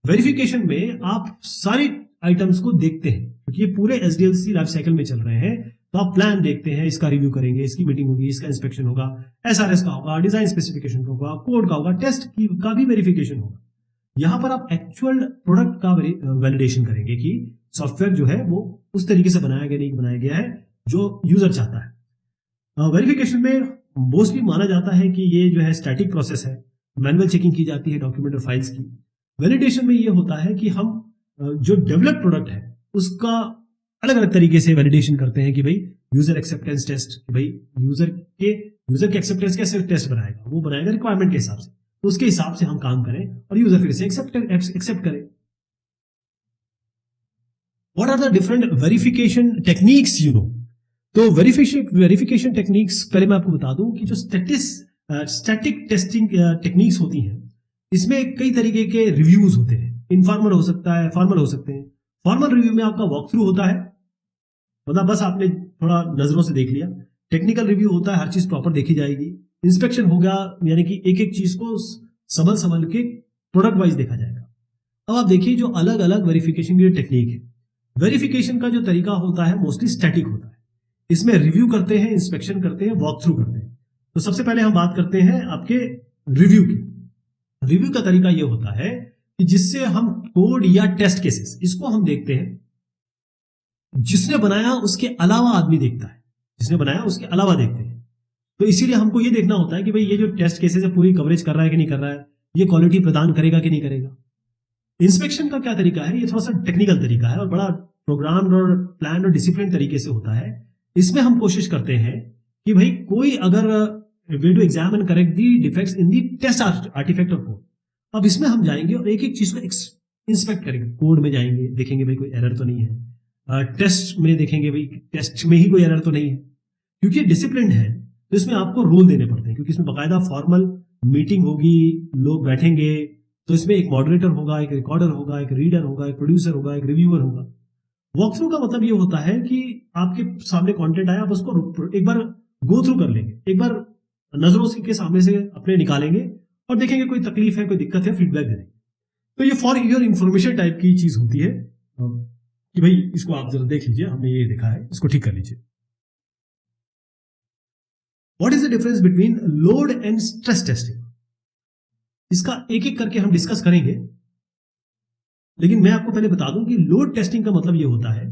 वेरिफिकेशन में आप सारी आइटम्स को देखते हैं, क्योंकि ये पूरे एसडीएलसी लाइफ साइकिल में चल रहे हैं, तो आप प्लान देखते हैं, इसका रिव्यू करेंगे, इसकी मीटिंग होगी, इसका इंस्पेक्शन होगा, एसआरएस का होगा, डिजाइन स्पेसिफिकेशन का होगा, कोड का होगा, टेस्ट का भी वेरिफिकेशन होगा। यहां पर आप एक्चुअल प्रोडक्ट का वैलिडेशन करेंगे कि सॉफ्टवेयर जो है वो उस तरीके से बनाया गया नहीं बनाया गया है जो यूजर चाहता है। वेरिफिकेशन में मोस्टली माना जाता है कि ये जो है स्टैटिक प्रोसेस है, मैनुअल चेकिंग की जाती है डॉक्यूमेंट और फाइल्स की। वैलिडेशन में ये होता है कि हम जो डेवलप प्रोडक्ट है उसका अलग अलग तरीके से वैलिडेशन करते हैं कि भाई यूजर एक्सेप्टेंस टेस्ट, कि भाई यूजर के एक्सेप्टेंस कैसे टेस्ट बनाएगा, वो बनाएगा रिक्वायरमेंट के हिसाब से, तो उसके हिसाब से हम काम करें और यूजर फिर से एक्सेप्ट करे। What are the different verification techniques you know? तो वेरिफिकेशन टेक्निक्स पहले मैं आपको बता दूं कि जो स्टैटिक टेस्टिंग टेक्निक्स होती हैं इसमें कई तरीके के रिव्यूज होते हैं, इनफॉर्मल हो सकता है, फॉर्मल हो सकते हैं। फॉर्मल रिव्यू में आपका वॉक थ्रू होता है, मतलब बस आपने थोड़ा नजरों से देख लिया। टेक्निकल रिव्यू होता है, हर चीज प्रॉपर देखी जाएगी। इंस्पेक्शन होगा, यानी कि एक एक चीज को संभल के प्रोडक्ट वाइज देखा जाएगा। अब आप देखिए जो अलग अलग वेरिफिकेशन की टेक्निक है, वेरिफिकेशन का जो तरीका होता है मोस्टली स्टैटिक होता है। इसमें रिव्यू करते हैं, इंस्पेक्शन करते हैं, वॉक थ्रू करते हैं। तो सबसे पहले हम बात करते हैं आपके रिव्यू की। रिव्यू का तरीका यह होता है कि जिससे हम कोड या टेस्ट केसेस इसको हम देखते हैं, जिसने बनाया उसके अलावा आदमी देखता है, जिसने बनाया उसके अलावा देखते हैं। तो इसीलिए हमको यह देखना होता है कि भाई ये जो टेस्ट केसेस है पूरी कवरेज कर रहा है कि नहीं कर रहा है, ये क्वालिटी प्रदान करेगा कि नहीं करेगा। इंस्पेक्शन का क्या तरीका है, ये थोड़ा सा टेक्निकल तरीका है और बड़ा प्रोग्राम और प्लान और डिसिप्लिन तरीके से होता है। इसमें हम कोशिश करते हैं कि भाई कोई अगर way to examine correct the defects in the test artifact of code. अब इसमें हम जाएंगे और एक एक चीज को इंस्पेक्ट करेंगे, कोड में जाएंगे, देखेंगे भाई कोई एरर तो नहीं है, टेस्ट में देखेंगे भाई टेस्ट में ही कोई एरर तो नहीं है। क्योंकि डिसिप्लिन है तो इसमें आपको रूल देने पड़ते हैं, क्योंकि इसमें बाकायदा फॉर्मल मीटिंग होगी, लोग बैठेंगे, तो इसमें एक मॉडरेटर होगा, एक रिकॉर्डर होगा, एक रीडर होगा, एक प्रोड्यूसर होगा, एक रिव्यूअर होगा। वॉक थ्रू का मतलब ये होता है कि आपके सामने कंटेंट आया, आप उसको एक बार गो थ्रू कर लेंगे, एक बार नजरों के सामने से अपने निकालेंगे और देखेंगे कोई तकलीफ है, कोई दिक्कत है, फीडबैक दे देंगे। तो ये फॉर योर इंफॉर्मेशन टाइप की चीज होती है कि भाई इसको आप जरा देख लीजिए, हमने ये देखा है, इसको ठीक कर लीजिए। What is the difference between load and stress testing? इसका एक एक करके हम डिस्कस करेंगे, लेकिन मैं आपको पहले बता दूं कि लोड टेस्टिंग का मतलब यह होता है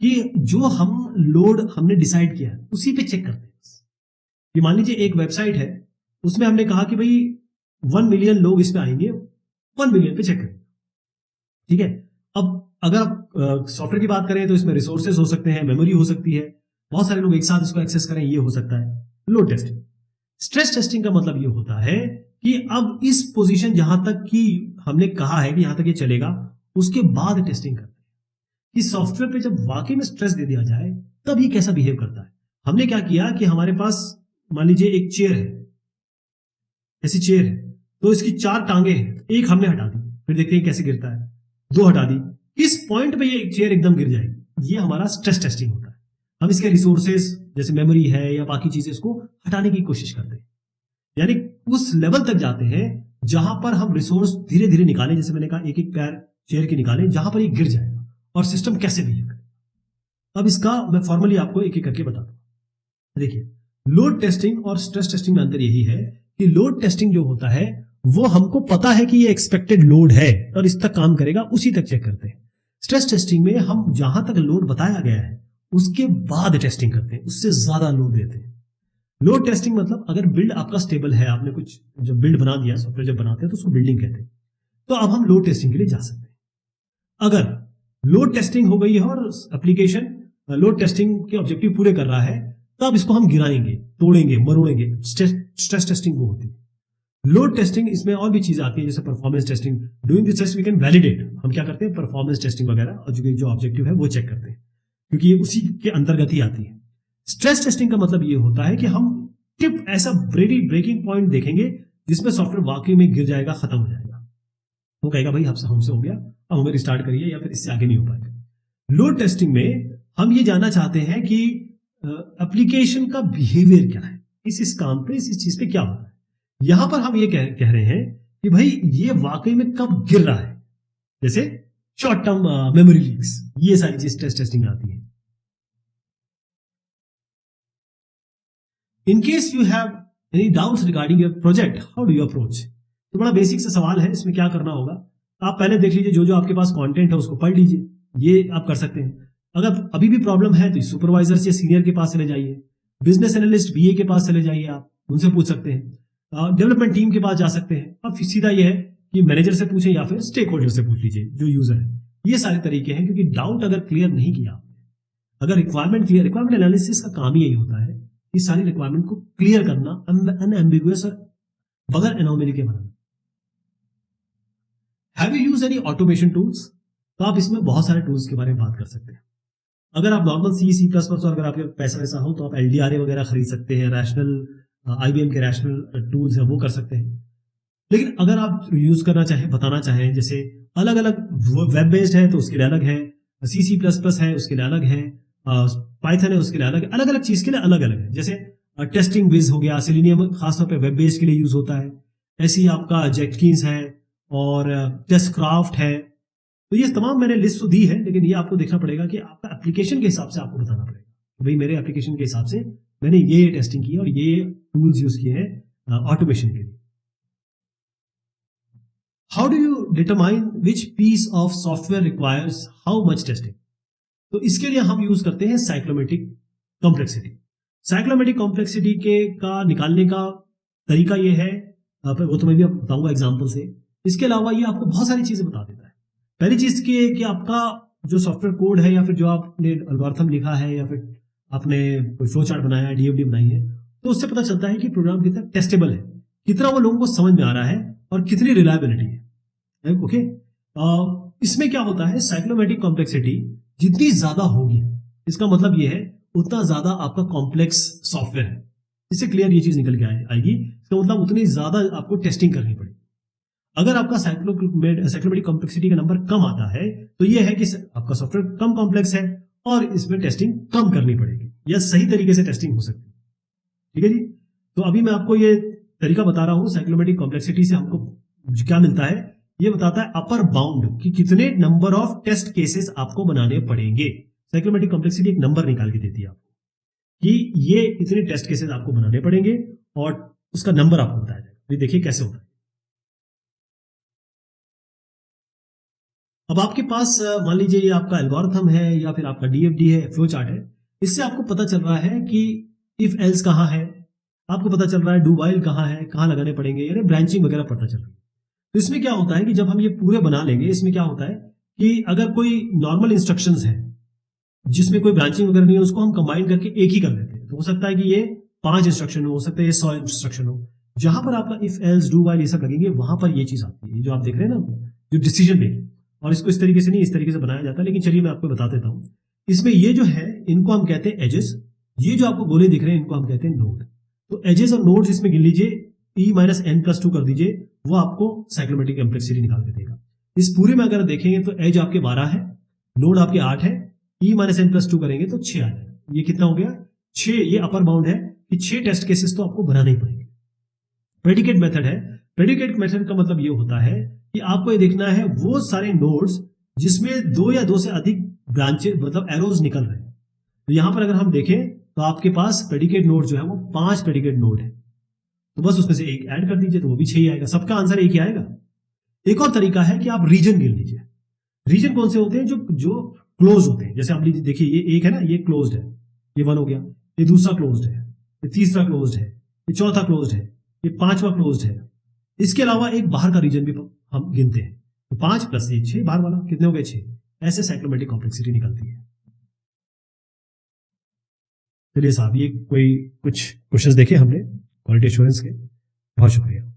कि जो हम लोड हमने डिसाइड किया है उसी पे चेक करते हैं। ये मान लीजिए एक वेबसाइट है, उसमें हमने कहा कि भाई 1 मिलियन लोग इस पे आएंगे, 1 मिलियन पे चेक करें, ठीक है। अब अगर आप सॉफ्टवेयर की बात करें तो इसमें रिसोर्सेज हो सकते हैं, मेमोरी हो सकती है, बहुत सारे लोग एक साथ इसको एक्सेस करें, ये हो सकता है लोड टेस्टिंग। स्ट्रेस टेस्टिंग का मतलब ये होता है कि अब इस पोजीशन जहां तक कि हमने कहा है कि यहां तक ये चलेगा, उसके बाद टेस्टिंग करते हैं कि सॉफ्टवेयर पे जब वाकई में स्ट्रेस दे दिया जाए तब ये कैसा बिहेव करता है। हमने क्या किया कि हमारे पास मान लीजिए एक चेयर है, ऐसी चेयर है, तो इसकी 4 टांगे हैं, एक हमने हटा दी, फिर देखते हैं कैसे गिरता है, 2 हटा दी, किस पॉइंट पे ये चेयर एकदम गिर जाएगी। ये हमारा स्ट्रेस टेस्टिंग होता है। हम इसके रिसोर्सेज जैसे मेमोरी है या बाकी चीजें इसको हटाने की कोशिश करते हैं, यानी उस लेवल तक जाते हैं जहां पर हम रिसोर्स धीरे धीरे निकालें, जैसे मैंने कहा एक एक पैर चेयर के निकालें जहां पर ये गिर जाएगा और सिस्टम कैसे बिहेव करेगा। अब इसका मैं फॉर्मली आपको एक एक करके बताता हूं। देखिए लोड टेस्टिंग और स्ट्रेस टेस्टिंग में अंतर यही है कि लोड टेस्टिंग जो होता है वो हमको पता है कि ये एक्सपेक्टेड लोड है और इस तक काम करेगा, उसी तक चेक करते हैं। स्ट्रेस टेस्टिंग में हम जहां तक लोड बताया गया है उसके बाद टेस्टिंग करते हैं, उससे ज्यादा लोड देते हैं। लोड टेस्टिंग मतलब अगर बिल्ड आपका स्टेबल है, आपने कुछ जब बिल्ड बना दिया, सॉफ्टवेयर जब बनाते हैं तो उसको बिल्डिंग कहते हैं, तो अब हम लोड टेस्टिंग के लिए जा सकते हैं। अगर लोड टेस्टिंग हो गई है और एप्लीकेशन लोड टेस्टिंग के ऑब्जेक्टिव पूरे कर रहा है, तब इसको हम गिराएंगे, तोड़ेंगे, मरोड़ेंगे। स्ट्रेस टेस्टिंग वो होती है। लोड टेस्टिंग इसमें और भी चीजें आती है, जैसे performance testing. Doing this test we can validate, हम क्या करते हैं, परफॉर्मेंस टेस्टिंग वगैरह और जो ऑब्जेक्टिव है वो चेक करते हैं, क्योंकि ये उसी के अंतर्गत ही आती है। स्ट्रेस टेस्टिंग का मतलब ये होता है कि हम टिप ऐसा ब्रेकिंग पॉइंट देखेंगे जिसमें सॉफ्टवेयर वाकई में गिर जाएगा, खत्म हो जाएगा। वो कहेगा भाई हमसे हो गया, अब हमें रिस्टार्ट करिए, या फिर इससे आगे नहीं हो पाएगा। लोड टेस्टिंग में हम ये जानना चाहते हैं कि एप्लीकेशन का बिहेवियर क्या है, इस काम पे, इस चीज पे क्या होता है। यहां पर हम ये कह रहे हैं कि भाई ये वाकई में कब गिर रहा है, जैसे शॉर्ट टर्म मेमोरी लीक्स, ये सारी चीज स्ट्रेस टेस्टिंग में आती है। In case you have any doubts regarding your project, how do you approach. तो बड़ा बेसिक सा सवाल है, इसमें क्या करना होगा, आप पहले देख लीजिए जो आपके पास कंटेंट है उसको पढ़ लीजिए, ये आप कर सकते हैं। अगर अभी भी प्रॉब्लम है तो सुपरवाइजर से सीनियर के पास चले जाइए, बिजनेस एनालिस्ट बीए के पास चले जाइए, आप उनसे पूछ सकते हैं, डेवलपमेंट टीम के पास जा सकते हैं, और फिर सीधा ये है कि मैनेजर से पूछें या फिर स्टेक होल्डर से पूछ लीजिए जो यूजर है। ये सारे तरीके हैं, क्योंकि डाउट अगर क्लियर नहीं किया, अगर रिक्वायरमेंट एनालिसिस का काम ही यही होता है, इस सारी रिक्वायरमेंट को क्लियर करना, अनएम्बिगुअस और बगैर एनोमली के बनाना। Have you used any automation tools, तो आप इसमें बहुत सारे टूल्स के बारे में बात कर सकते हैं। अगर आप नॉर्मल सी प्लस प्लस, और अगर आपके पैसा वैसा हो तो आप LDRA वगैरह खरीद सकते हैं, रैशनल IBM के रैशनल टूल्स है वो कर सकते हैं। लेकिन अगर आप यूज करना चाहें, बताना चाहें, जैसे अलग अलग वेब बेस्ड है तो उसके लिए अलग है, C++ है उसके लिए अलग है, पाइथन है उसके लिए अलग, अलग अलग चीज के लिए अलग अलग है। जैसे टेस्टिंग विज हो गया, सेलेनियम खासतौर पे वेब बेस्ड के लिए यूज होता है, ऐसे ही आपका जेटकिंस है और टेस्टक्राफ्ट है। तो ये तमाम मैंने लिस्ट तो दी है, लेकिन ये आपको देखना पड़ेगा कि आपका एप्लीकेशन के हिसाब से आपको बताना पड़ेगा, भाई मेरे एप्लीकेशन के हिसाब से मैंने ये टेस्टिंग की और ये टूल्स यूज किए हैं ऑटोमेशन के लिए। How do you determine which piece of software requires how much testing. तो इसके लिए हम यूज करते हैं साइक्लोमेटिक कॉम्प्लेक्सिटी। साइक्लोमेटिक कॉम्प्लेक्सिटी के का निकालने का तरीका ये है, वो तो मैं भी बताऊंगा एग्जाम्पल से। इसके अलावा ये आपको बहुत सारी चीजें बता देता है। पहली चीज कि आपका जो सॉफ्टवेयर कोड है, या फिर जो आपने एल्गोरिथम लिखा है, या फिर आपने कोई फ्लो चार्ट बनाया है, DFD बनाई है, तो उससे पता चलता है कि प्रोग्राम कितना टेस्टेबल है, कितना वो लोगों को समझ में आ रहा है और कितनी रिलायबिलिटी है। ओके, इसमें क्या होता है, साइक्लोमेटिक कॉम्प्लेक्सिटी जितनी ज्यादा होगी, इसका मतलब ये है उतना ज्यादा आपका कॉम्प्लेक्स सॉफ्टवेयर है। इससे क्लियर ये चीज निकल के आएगी, इसका मतलब उतनी ज्यादा आपको टेस्टिंग करनी पड़ेगी। अगर आपका साइक्लोमेटिक कॉम्प्लेक्सिटी का नंबर कम आता है तो ये है कि आपका सॉफ्टवेयर कम कॉम्प्लेक्स है और इसमें टेस्टिंग कम करनी पड़ेगी, या सही तरीके से टेस्टिंग हो सकती है। ठीक है जी। तो अभी मैं आपको ये तरीका बता रहा हूं, साइक्लोमेटिक कॉम्प्लेक्सिटी से हमको क्या मिलता है, ये बताता है अपर बाउंड कि कितने नंबर ऑफ टेस्ट केसेस आपको बनाने पड़ेंगे। साइक्लोमेटिक कॉम्प्लेक्सिटी एक नंबर निकाल के देती है आपको कि ये इतने टेस्ट केसेस आपको बनाने पड़ेंगे, और उसका नंबर आपको बताया जाएगा। देखिए कैसे होता है। अब आपके पास मान लीजिए ये आपका एल्गोरिथम है, या फिर आपका DFD है, फ्लो चार्ट है। इससे आपको पता चल रहा है कि इफ एल्स कहाँ है, आपको पता चल रहा है डू वाइल कहाँ है, कहाँ लगाने पड़ेंगे, यानी ब्रांचिंग वगैरह पता चल रही है। तो इसमें क्या होता है कि जब हम ये पूरे बना लेंगे, इसमें क्या होता है कि अगर कोई नॉर्मल इंस्ट्रक्शंस है जिसमें कोई ब्रांचिंग वगैरह नहीं है, उसको हम कंबाइन करके एक ही कर देते हैं। तो हो सकता है कि ये 5 इंस्ट्रक्शन हो सकता है ये 100 इंस्ट्रक्शन हो। जहां पर आपका इफ एल्स डू वाइल ये सब लगेंगे, वहां पर ये चीज आती है, जो आप देख रहे हैं ना, जो डिसीजन मेकिंग। और इसको इस तरीके से नहीं, इस तरीके से बनाया जाता है, लेकिन चलिए मैं आपको बता देता हूं। इसमें ये जो है इनको हम कहते हैं एजेस, ये जो आपको गोले दिख रहे हैं इनको हम कहते हैं नोड। तो एजेस और नोड्स इसमें गिन लीजिए, E-n+2 कर दीजिए, वो आपको साइक्लोमेटिक कॉम्प्लेक्सिटी निकाल के देगा। इस पूरे में अगर देखेंगे तो एज आपके 12 है, नोड आपके 8 है, E-n+2 करेंगे तो 6 आ जाएगा। ये कितना हो गया 6। ये अपर बाउंड है कि 6 टेस्ट केसेस तो आपको बनाने ही पड़ेंगे। प्रेडिकेट मेथड है। प्रेडिकेट मेथड का मतलब ये होता है कि आपको ये देखना है वो सारे नोड्स जिसमें 2 या 2 से अधिक ब्रांचेस मतलब एरोज निकल रहे हैं। तो यहां पर अगर हम देखें तो आपके पास प्रेडिकेट नोड जो है वो 5 प्रेडिकेट नोड है, तो बस उसमें से एक ऐड कर दीजिए तो वो भी 6 ही आएगा। सबका आंसर एक ही आएगा। एक और तरीका है कि आप रीजन गिन लीजिए। रीजन कौन से होते हैं? जो क्लोज होते हैं। जैसे आप देखिए ये एक है ना, ये क्लोज्ड है, ये 1 हो गया, ये दूसरा क्लोज्ड है, ये तीसरा क्लोज्ड है, ये चौथा क्लोज्ड है, ये पांचवा क्लोज्ड है। इसके अलावा एक बाहर का रीजन भी हम गिनते हैं, तो 5 प्लस ये 6 बाहर वाला, कितने हो गए? 6। ऐसे साइक्लोमेट्रिक कॉम्प्लेक्सिटी निकलती है। चलिए साहब, ये कोई कुछ क्वेश्चंस देखे हमने क्वालिटी एश्योरेंस के। बहुत शुक्रिया।